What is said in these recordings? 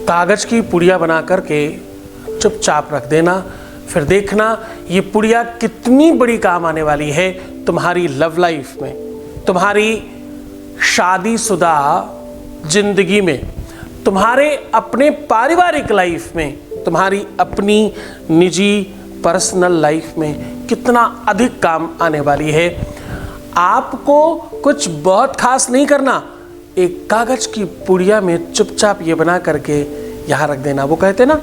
कागज की पुड़िया बना करके चुपचाप रख देना, फिर देखना ये पुड़िया कितनी बड़ी काम आने वाली है तुम्हारी लव लाइफ में, तुम्हारी शादीशुदा जिंदगी में, तुम्हारे अपने पारिवारिक लाइफ में, तुम्हारी अपनी निजी पर्सनल लाइफ में कितना अधिक काम आने वाली है। आपको कुछ बहुत खास नहीं करना, एक कागज की पुड़िया में चुपचाप ये बना करके यहाँ रख देना। वो कहते ना,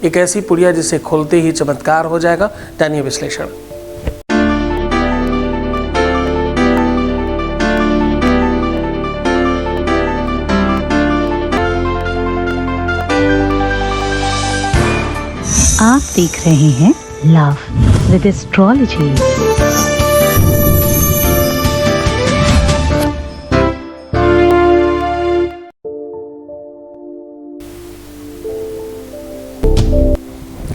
एक ऐसी पुड़िया जिसे खोलते ही चमत्कार हो जाएगा। जानिए विश्लेषण। आप देख रहे हैं लव विद एस्ट्रोलॉजी।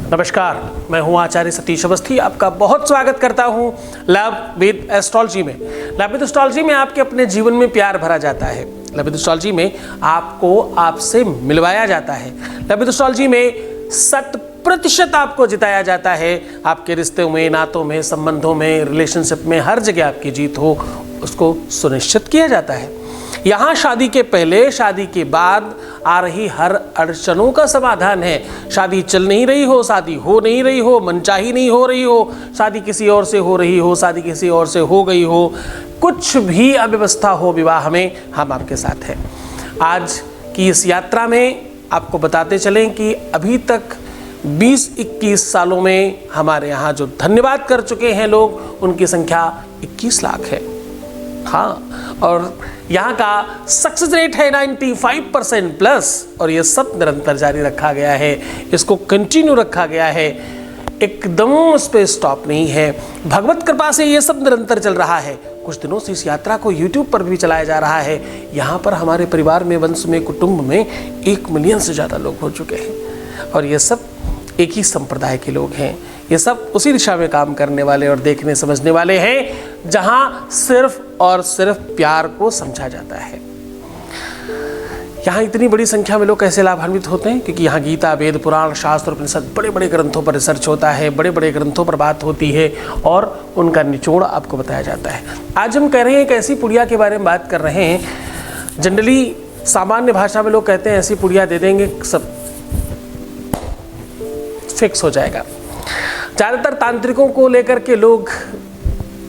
नमस्कार, मैं हूं आचार्य सतीश अवस्थी। आपका बहुत स्वागत करता हूं लव विद एस्ट्रोलॉजी में। लव विद एस्ट्रोलॉजी में आपके अपने जीवन में प्यार भरा जाता है। लव विद एस्ट्रोलॉजी में आपको आपसे मिलवाया जाता है। लव विद एस्ट्रोलॉजी में 100% आपको जिताया जाता है। आपके रिश्तों में, नातों में, संबंधों में, रिलेशनशिप में, हर जगह आपकी जीत हो, उसको सुनिश्चित किया जाता है। यहाँ शादी के पहले, शादी के बाद आ रही हर अड़चनों का समाधान है। शादी चल नहीं रही हो, शादी हो नहीं रही हो, मनचाही नहीं हो रही हो, शादी किसी और से हो रही हो, शादी किसी और से हो गई हो, कुछ भी अव्यवस्था हो विवाह में, हम आपके साथ हैं। आज की इस यात्रा में आपको बताते चलें कि अभी तक 20-21 सालों में हमारे यहाँ जो धन्यवाद कर चुके हैं लोग, उनकी संख्या 21 लाख है। हाँ, और यहाँ का सक्सेस रेट है 95% प्लस, और ये सब निरंतर जारी रखा गया है, इसको कंटिन्यू रखा गया है, एकदम उस पर स्टॉप नहीं है। भगवत कृपा से ये सब निरंतर चल रहा है। कुछ दिनों से इस यात्रा को YouTube पर भी चलाया जा रहा है। यहाँ पर हमारे परिवार में, वंश में, कुटुंब में 1 मिलियन से ज़्यादा लोग हो चुके हैं, और ये सब एक ही संप्रदाय के लोग हैं। ये सब उसी दिशा में काम करने वाले और देखने समझने वाले हैं, जहाँ सिर्फ और सिर्फ प्यार को समझा जाता है। यहाँ इतनी बड़ी संख्या में लोग कैसे लाभान्वित होते हैं? क्योंकि यहाँ गीता, वेद, पुराण, शास्त्र, उपनिषद, बड़े बड़े ग्रंथों पर रिसर्च होता है, बड़े बड़े ग्रंथों पर बात होती है, और उनका निचोड़ आपको बताया जाता है। आज हम कह रहे हैं एक ऐसी पुड़िया के बारे में बात कर रहे हैं। जनरली सामान्य भाषा में लोग कहते हैं ऐसी पुड़िया दे देंगे सब फिक्स हो जाएगा। ज़्यादातर तांत्रिकों को लेकर के लोग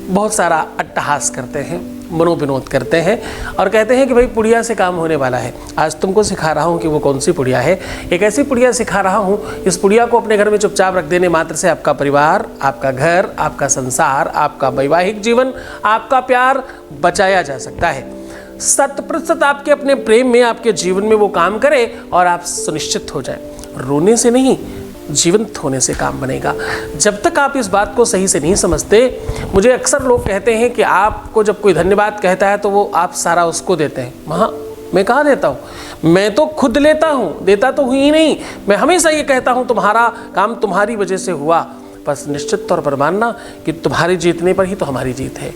बहुत सारा अट्टहास करते हैं, मनोविनोद करते हैं, और कहते हैं कि भाई पुड़िया से काम होने वाला है। आज तुमको सिखा रहा हूँ कि वो कौन सी पुड़िया है। एक ऐसी पुड़िया सिखा रहा हूँ, इस पुड़िया को अपने घर में चुपचाप रख देने मात्र से आपका परिवार, आपका घर, आपका संसार, आपका वैवाहिक जीवन, आपका प्यार बचाया जा सकता है। 100% आपके अपने प्रेम में, आपके जीवन में वो काम करे और आप सुनिश्चित हो जाए। रोने से नहीं, जीवंत होने से काम बनेगा। जब तक आप इस बात को सही से नहीं समझते, मुझे अक्सर लोग कहते हैं कि आपको जब कोई धन्यवाद कहता है तो वो आप सारा उसको देते हैं। हाँ, मैं कहाँ देता हूँ? मैं तो खुद लेता हूँ, देता तो ही नहीं। मैं हमेशा ये कहता हूँ तुम्हारा काम तुम्हारी वजह से हुआ, बस निश्चित तौर पर मानना कि तुम्हारे जीतने पर ही तो हमारी जीत है।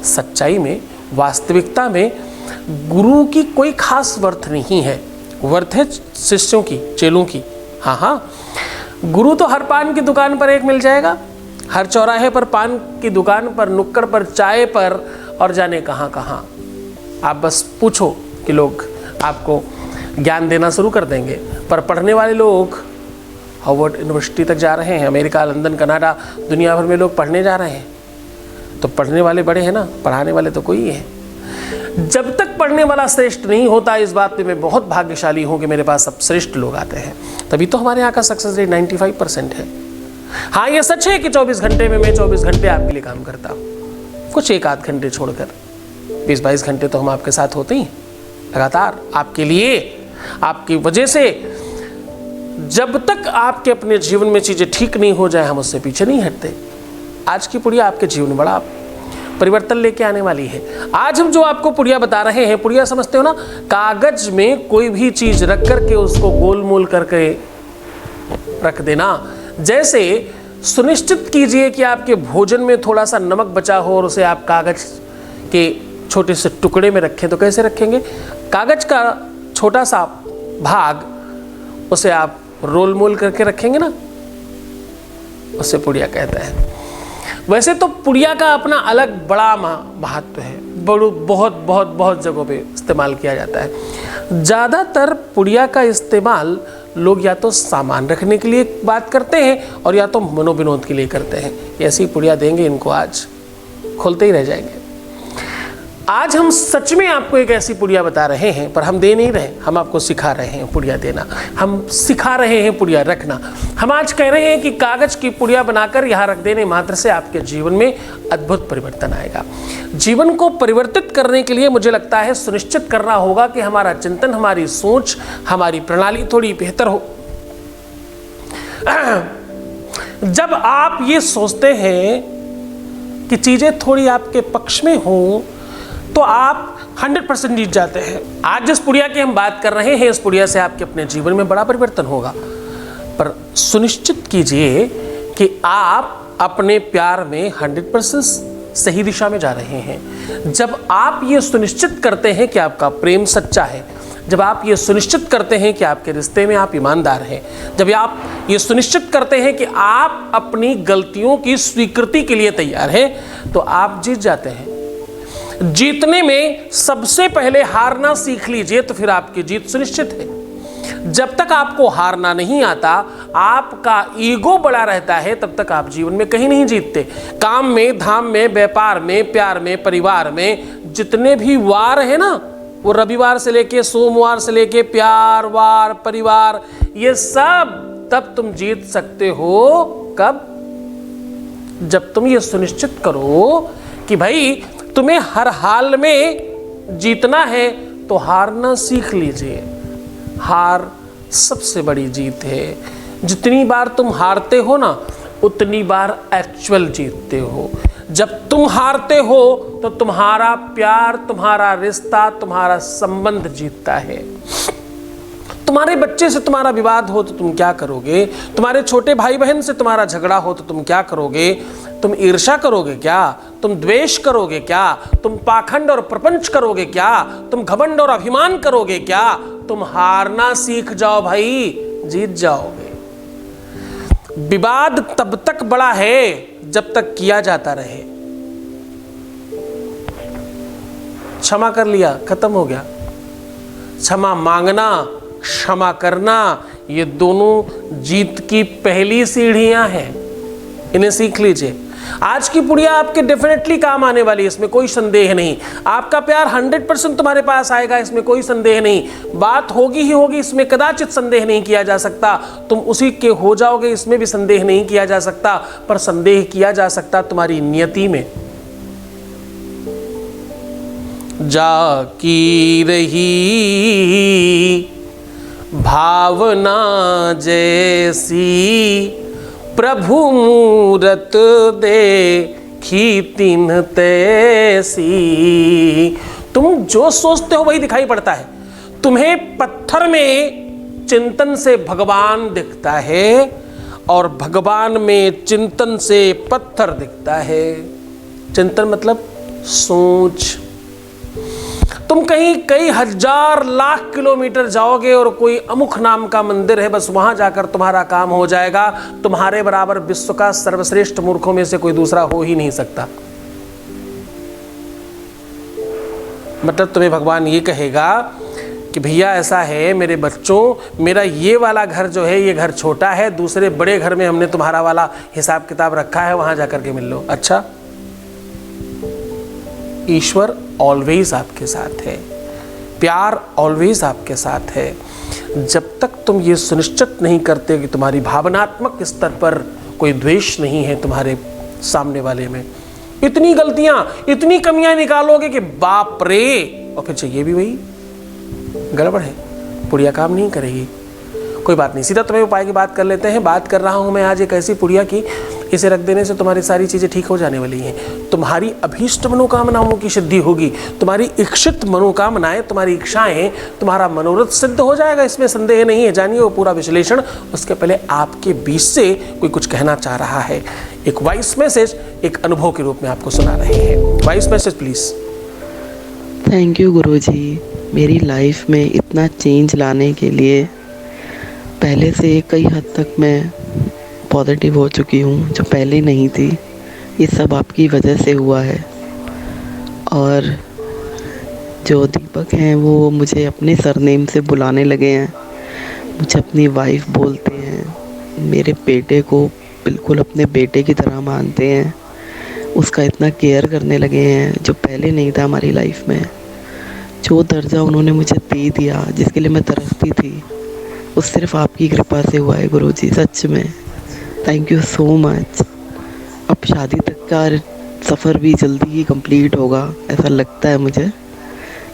सच्चाई में, वास्तविकता में गुरु की कोई खास वर्थ नहीं है। वर्थ है शिष्यों की, चेलों की। हाँ, गुरु तो हर पान की दुकान पर एक मिल जाएगा, हर चौराहे पर पान की दुकान पर, नुक्कड़ पर, चाय पर, और जाने कहाँ कहाँ। आप बस पूछो कि लोग आपको ज्ञान देना शुरू कर देंगे। पर पढ़ने वाले लोग हार्वर्ड यूनिवर्सिटी तक जा रहे हैं, अमेरिका, लंदन, कनाडा, दुनिया भर में लोग पढ़ने जा रहे हैं। तो पढ़ने वाले बड़े हैं ना, पढ़ाने वाले तो कोई है। जब तक पढ़ने वाला श्रेष्ठ नहीं होता, इस बात पे मैं बहुत भाग्यशाली हूँ कि मेरे पास अब श्रेष्ठ लोग आते हैं। तभी तो हमारे यहाँ का सक्सेस रेट 95% है। हाँ, ये सच है कि 24 घंटे में मैं 24 घंटे आपके लिए काम करता हूँ, कुछ 1-8 घंटे छोड़कर 20-22 घंटे तो हम आपके साथ होते ही लगातार, आपके लिए, आपकी वजह से। जब तक आपके अपने जीवन में चीज़ें ठीक नहीं हो जाए, हम उससे पीछे नहीं हटते। आज की पुड़िया आपके जीवन में बड़ा परिवर्तन लेके आने वाली है। आज हम जो आपको पुड़िया बता रहे हैं, पुड़िया समझते हो ना, कागज में कोई भी चीज रख करके उसको गोल मोल करके रख देना। जैसे सुनिश्चित कीजिए कि आपके भोजन में थोड़ा सा नमक बचा हो और उसे आप कागज के छोटे से टुकड़े में रखें। तो कैसे रखेंगे? कागज का छोटा सा भाग उसे आप रोल मोल करके रखेंगे ना, उसे पुड़िया कहते हैं। वैसे तो पुड़िया का अपना अलग बड़ा महत्व है, बहुत जगहों पे इस्तेमाल किया जाता है। ज़्यादातर पुड़िया का इस्तेमाल लोग या तो सामान रखने के लिए बात करते हैं और या तो मनोविनोद के लिए करते हैं। ऐसी पुड़िया देंगे इनको, आज खोलते ही रह जाएंगे। आज हम सच में आपको एक ऐसी पुड़िया बता रहे हैं, पर हम दे नहीं रहे, हम आपको सिखा रहे हैं पुड़िया देना, हम सिखा रहे हैं पुड़िया रखना। हम आज कह रहे हैं कि कागज की पुड़िया बनाकर यहाँ रख देने मात्र से आपके जीवन में अद्भुत परिवर्तन आएगा। जीवन को परिवर्तित करने के लिए मुझे लगता है सुनिश्चित करना होगा कि हमारा चिंतन, हमारी सोच, हमारी प्रणाली थोड़ी बेहतर हो। जब आप ये सोचते हैं कि चीजें थोड़ी आपके पक्ष में हों तो आप 100% जीत जाते हैं। आज जिस पुड़िया की हम बात कर रहे हैं, इस पुड़िया से आपके अपने जीवन में बड़ा परिवर्तन होगा। पर सुनिश्चित कीजिए कि आप अपने प्यार में 100% सही दिशा में जा रहे हैं। जब आप ये सुनिश्चित करते हैं कि आपका प्रेम सच्चा है, जब आप ये सुनिश्चित करते हैं कि आपके रिश्ते में आप ईमानदार हैं, जब आप ये सुनिश्चित करते हैं कि आप अपनी गलतियों की स्वीकृति के लिए तैयार हैं, तो आप जीत जाते हैं। जीतने में सबसे पहले हारना सीख लीजिए, तो फिर आपकी जीत सुनिश्चित है। जब तक आपको हारना नहीं आता, आपका ईगो बड़ा रहता है, तब तक आप जीवन में कहीं नहीं जीतते। काम में, धाम में, व्यापार में, प्यार में, परिवार में जितने भी वार है ना, वो रविवार से लेके सोमवार से लेके प्यार, वार, परिवार, ये सब तब तुम जीत सकते हो। कब? जब तुम ये सुनिश्चित करो कि भाई तुम्हें हर हाल में जीतना है, तो हारना सीख लीजिए। हार सबसे बड़ी जीत है। जितनी बार तुम हारते हो ना, उतनी बार एक्चुअल जीतते हो। जब तुम हारते हो तो तुम्हारा प्यार, तुम्हारा रिश्ता, तुम्हारा संबंध जीतता है। तुम्हारे बच्चे से तुम्हारा विवाद हो तो तुम क्या करोगे? तुम्हारे छोटे भाई बहन से तुम्हारा झगड़ा हो तो तुम क्या करोगे? तुम ईर्ष्या करोगे क्या? तुम द्वेष करोगे क्या? तुम पाखंड और प्रपंच करोगे क्या? तुम घमंड और अभिमान करोगे क्या? तुम हारना सीख जाओ भाई, जीत जाओगे। विवाद तब तक बड़ा है जब तक किया जाता रहे। क्षमा कर लिया, खत्म हो गया। क्षमा मांगना, क्षमा करना, ये दोनों जीत की पहली सीढ़ियां हैं। इन्हें सीख लीजिए। आज की पुड़िया आपके डेफिनेटली काम आने वाली है, इसमें कोई संदेह नहीं। आपका प्यार 100% तुम्हारे पास आएगा, इसमें कोई संदेह नहीं। बात होगी ही होगी, इसमें कदाचित संदेह नहीं किया जा सकता। तुम उसी के हो जाओगे, इसमें भी संदेह नहीं किया जा सकता। पर संदेह किया जा सकता तुम्हारी नियति में। जाकी रही भावना जैसी, प्रभु मूरत देखी तिन्ह तैसी। तुम जो सोचते हो वही दिखाई पड़ता है। तुम्हें पत्थर में चिंतन से भगवान दिखता है और भगवान में चिंतन से पत्थर दिखता है। चिंतन मतलब सोच। तुम कहीं कई हजार लाख किलोमीटर जाओगे और कोई अमुक नाम का मंदिर है, बस वहां जाकर तुम्हारा काम हो जाएगा। तुम्हारे बराबर विश्व का सर्वश्रेष्ठ मूर्खों में से कोई दूसरा हो ही नहीं सकता। मतलब तुम्हें भगवान ये कहेगा कि भैया ऐसा है मेरे बच्चों, मेरा ये वाला घर जो है ये घर छोटा है, दूसरे बड़े घर में हमने तुम्हारा वाला हिसाब किताब रखा है, वहां जाकर के मिल लो। अच्छा, ईश्वर ऑलवेज आपके साथ है, प्यार ऑलवेज आपके साथ है। जब तक तुम ये सुनिश्चित नहीं करते कि तुम्हारी भावनात्मक स्तर पर कोई द्वेष नहीं है तुम्हारे सामने वाले में, इतनी गलतियां, इतनी कमियां निकालोगे कि बाप रे, और फिर चाहिए भी वही, गड़बड़ है, पुड़िया काम नहीं करेगी। कोई बात नहीं, सीधा तुम्हें उपाय की बात कर लेते हैं। बात कर रहा हूं मैं आज एक ऐसी पुड़िया की, इसे रख देने से तुम्हारी सारी चीज़ें ठीक हो जाने वाली हैं। तुम्हारी अभीष्ट मनोकामनाओं की सिद्धि होगी, तुम्हारी इच्छित मनोकामनाएं, तुम्हारी इच्छाएं, तुम्हारा मनोरथ सिद्ध हो जाएगा, इसमें संदेह नहीं है। जानिए वो पूरा विश्लेषण। उसके पहले आपके बीच से कोई कुछ कहना चाह रहा है, एक वॉइस मैसेज एक अनुभव के रूप में आपको सुना रहे हैं। Voice message please. Thank you Guruji. मेरी लाइफ में इतना चेंज लाने के लिए पहले से कई हद तक मैं पॉजिटिव हो चुकी हूँ, जो पहले नहीं थी। ये सब आपकी वजह से हुआ है। और जो दीपक हैं वो मुझे अपने सरनेम से बुलाने लगे हैं, मुझे अपनी वाइफ बोलते हैं, मेरे बेटे को बिल्कुल अपने बेटे की तरह मानते हैं, उसका इतना केयर करने लगे हैं जो पहले नहीं था हमारी लाइफ में। जो दर्जा उन्होंने मुझे दे दिया जिसके लिए मैं तरसती थी, वो सिर्फ आपकी कृपा से हुआ है गुरुजी। सच में थैंक यू सो मच। अब शादी तक का सफ़र भी जल्दी ही कंप्लीट होगा ऐसा लगता है मुझे।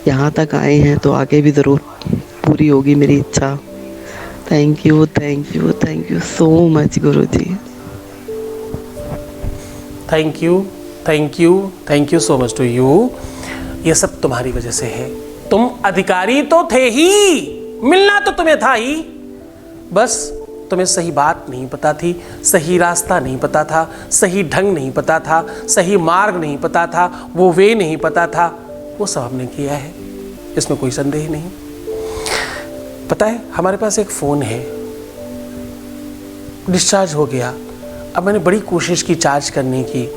यहाँ तक आए हैं तो आगे भी ज़रूर पूरी होगी मेरी इच्छा। Thank you thank you thank you so much Guruji. Thank you thank you thank you so much to you. ये सब तुम्हारी वजह से है। तुम अधिकारी तो थे ही, मिलना तो तुम्हें था ही, बस तुम्हें सही बात नहीं पता थी, सही रास्ता नहीं पता था, सही ढंग नहीं पता था, सही मार्ग नहीं पता था, वो वे नहीं पता था। वो सब हमने किया है, इसमें कोई संदेह नहीं। पता है, हमारे पास एक फ़ोन है, डिस्चार्ज हो गया। अब मैंने बड़ी कोशिश की चार्ज करने की,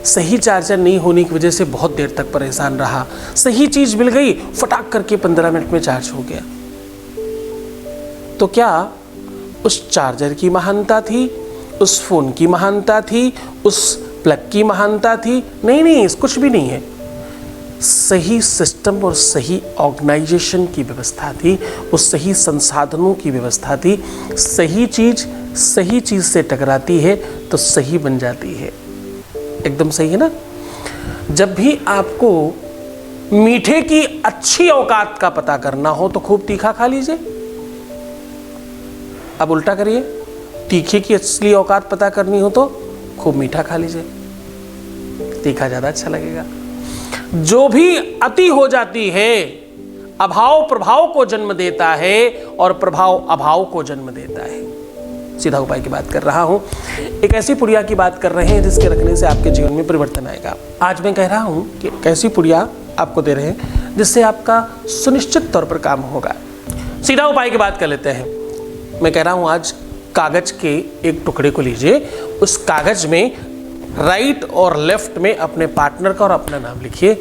सही चार्जर नहीं होने की वजह से बहुत देर तक परेशान रहा। सही चीज़ मिल गई, फटाक करके 15 मिनट में चार्ज हो गया। तो क्या उस चार्जर की महानता थी, उस फ़ोन की महानता थी, उस प्लग की महानता थी? नहीं नहीं, कुछ भी नहीं है। सही सिस्टम और सही ऑर्गेनाइजेशन की व्यवस्था थी, उस सही संसाधनों की व्यवस्था थी। सही चीज़ से टकराती है तो सही बन जाती है। एकदम सही है ना? जब भी आपको मीठे की अच्छी औकात का पता करना हो तो खूब तीखा खा लीजिए। अब उल्टा करिए, तीखे की असली औकात पता करनी हो तो खूब मीठा खा लीजिए, तीखा ज़्यादा अच्छा लगेगा। जो भी अति हो जाती है अभाव प्रभाव को जन्म देता है और प्रभाव अभाव को जन्म देता है। सीधा उपाय की बात कर रहा हूं, एक ऐसी पुड़िया की बात कर रहे हैं जिसके रखने से आपके जीवन में परिवर्तन आएगा। आज मैं कह रहा हूं कि एक ऐसी पुड़िया आपको दे रहे हैं जिससे आपका सुनिश्चित तौर पर काम होगा। सीधा उपाय की बात कर लेते हैं। मैं कह रहा हूं आज कागज के एक टुकड़े को लीजिए, उस कागज में राइट और लेफ्ट में अपने पार्टनर का और अपना नाम लिखिए।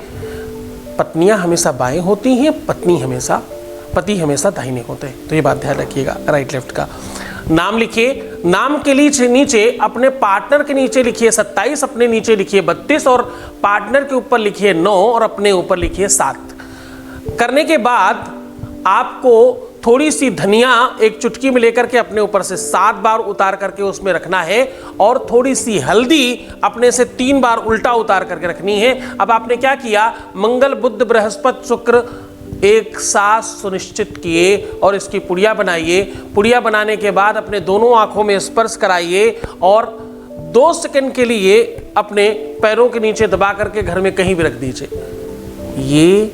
पत्नियां हमेशा बाएं होती हैं, पति हमेशा दाहिने होते हैं, तो ये बात ध्यान रखिएगा। राइट लेफ्ट का नाम लिखिए। नाम के नीचे अपने पार्टनर के नीचे लिखिए 27, अपने नीचे लिखिए 32 और पार्टनर के ऊपर लिखिए 9 और अपने ऊपर लिखिए 7। करने के बाद आपको थोड़ी सी धनिया एक चुटकी में लेकर के अपने ऊपर से 7 बार उतार करके उसमें रखना है और थोड़ी सी हल्दी अपने से 3 बार उल्टा उतार करके रखनी है। अब आपने क्या किया? मंगल बुध बृहस्पति शुक्र एक साथ सुनिश्चित किए और इसकी पुड़िया बनाइए। पुड़िया बनाने के बाद अपने दोनों आंखों में स्पर्श कराइए और 2 सेकंड के लिए अपने पैरों के नीचे दबा करके घर में कहीं भी रख दीजिए। ये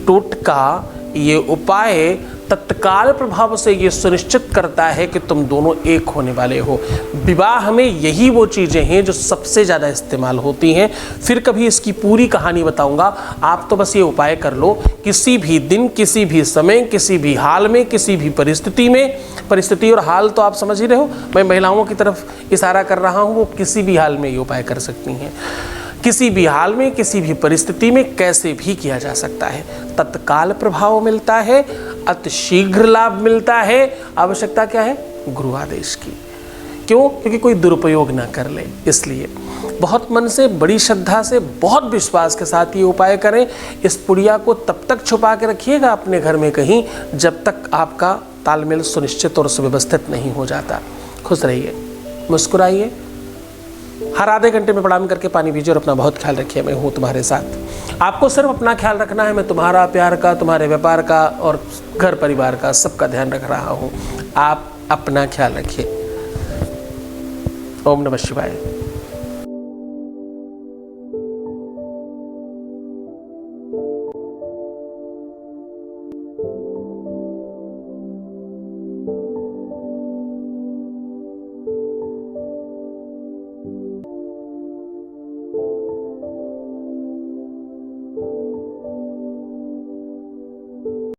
टोटका, ये उपाय तत्काल प्रभाव से ये सुनिश्चित करता है कि तुम दोनों एक होने वाले हो। विवाह में यही वो चीज़ें हैं जो सबसे ज़्यादा इस्तेमाल होती हैं। फिर कभी इसकी पूरी कहानी बताऊंगा, आप तो बस ये उपाय कर लो। किसी भी दिन, किसी भी समय, किसी भी हाल में, किसी भी परिस्थिति में, परिस्थिति और हाल तो आप समझ ही रहे हो, मैं महिलाओं की तरफ इशारा कर रहा हूँ, वो किसी भी हाल में ये उपाय कर सकती हैं। किसी भी हाल में, किसी भी परिस्थिति में, कैसे भी किया जा सकता है। तत्काल प्रभाव मिलता है, अति शीघ्र लाभ मिलता है। आवश्यकता क्या है? गुरु आदेश की। क्यों? क्योंकि कोई दुरुपयोग ना कर ले, इसलिए बहुत मन से, बड़ी श्रद्धा से, बहुत विश्वास के साथ ये उपाय करें। इस पुड़िया को तब तक छुपा के रखिएगा अपने घर में कहीं, जब तक आपका तालमेल सुनिश्चित और सुव्यवस्थित नहीं हो जाता। खुश रहिए, मुस्कुराइए, हर आधे घंटे में प्रणाम करके पानी पीजिए और अपना बहुत ख्याल रखिए। मैं हूँ तुम्हारे साथ। आपको सिर्फ अपना ख्याल रखना है। मैं तुम्हारा प्यार का, तुम्हारे व्यापार का और घर परिवार का सबका ध्यान रख रहा हूँ। आप अपना ख्याल रखिए। ओम नमः शिवाय।